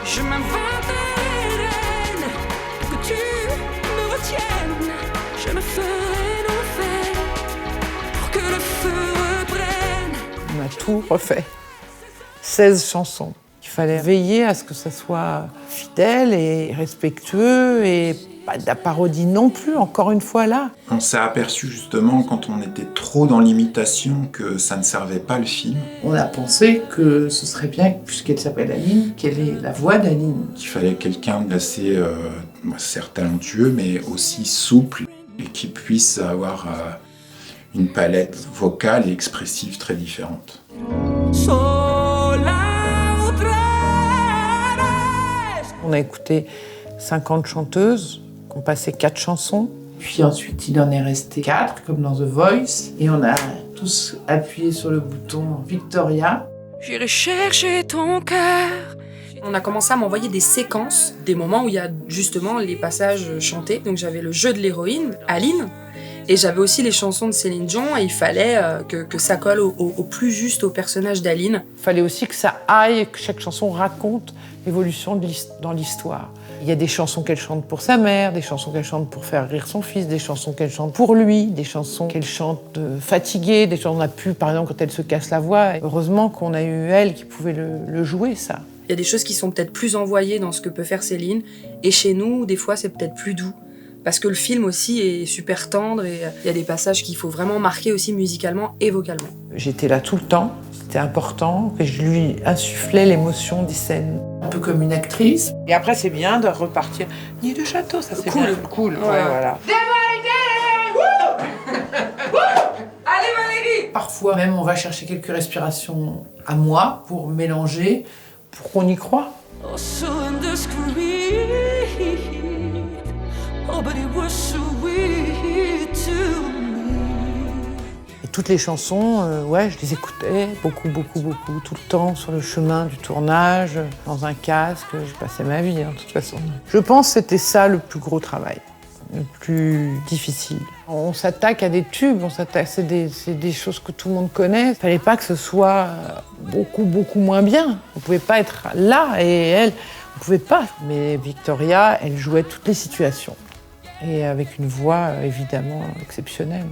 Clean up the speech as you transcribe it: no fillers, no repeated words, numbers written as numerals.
Je m'inventerai des reines pour que tu me retiennes. Je me ferai l'enfer pour que le feu reprenne. On a tout refait. 16 chansons. Il fallait veiller à ce que ça soit fidèle et respectueux et pas de la parodie non plus, encore une fois là. On s'est aperçu justement quand on était trop dans l'imitation que ça ne servait pas le film. On a pensé que ce serait bien, puisqu'elle s'appelle Aline, qu'elle ait la voix d'Aline. Il fallait quelqu'un d'assez, certes talentueux, mais aussi souple et qui puisse avoir une palette vocale et expressive très différente. On a écouté 50 chanteuses qui ont passé 4 chansons. Puis ensuite, il en est resté 4, comme dans The Voice. Et on a tous appuyé sur le bouton Victoria. J'irai chercher ton cœur. On a commencé à m'envoyer des séquences, des moments où il y a justement les passages chantés. Donc j'avais le jeu de l'héroïne, Aline, et j'avais aussi les chansons de Céline Dion, et il fallait que ça colle au plus juste au personnage d'Aline. Il fallait aussi que ça aille, que chaque chanson raconte l'évolution dans l'histoire. Il y a des chansons qu'elle chante pour sa mère, des chansons qu'elle chante pour faire rire son fils, des chansons qu'elle chante pour lui, des chansons qu'elle chante fatiguée, des chansons qu'on a pu, par exemple, quand elle se casse la voix. Heureusement qu'on a eu elle qui pouvait le jouer, ça. Il y a des choses qui sont peut-être plus envoyées dans ce que peut faire Céline, et chez nous, des fois, c'est peut-être plus doux. Parce que le film aussi est super tendre, et il y a des passages qu'il faut vraiment marquer aussi musicalement et vocalement. J'étais là tout le temps, c'était important, que je lui insufflais l'émotion des scènes. Un peu comme une actrice. Et après, c'est bien de repartir. Nid de château, ça c'est Cool. bien. Cool. Ouais, voilà. Allez Valérie! Parfois même, on va chercher quelques respirations à moi pour mélanger, Pour qu'on y croie. Oh, so indiscreet. Oh, but it was so weird to me. Et toutes les chansons, ouais, je les écoutais beaucoup, tout le temps, sur le chemin du tournage, dans un casque. Je passais ma vie, de toute façon. Je pense que c'était ça le plus gros travail, le plus difficile. On s'attaque à des tubes, c'est des choses que tout le monde connaît. Il fallait pas que ce soit beaucoup moins bien. On pouvait pas être là, et elle, on pouvait pas. Mais Victoria, elle jouait toutes les situations. Et avec une voix, évidemment, exceptionnelle.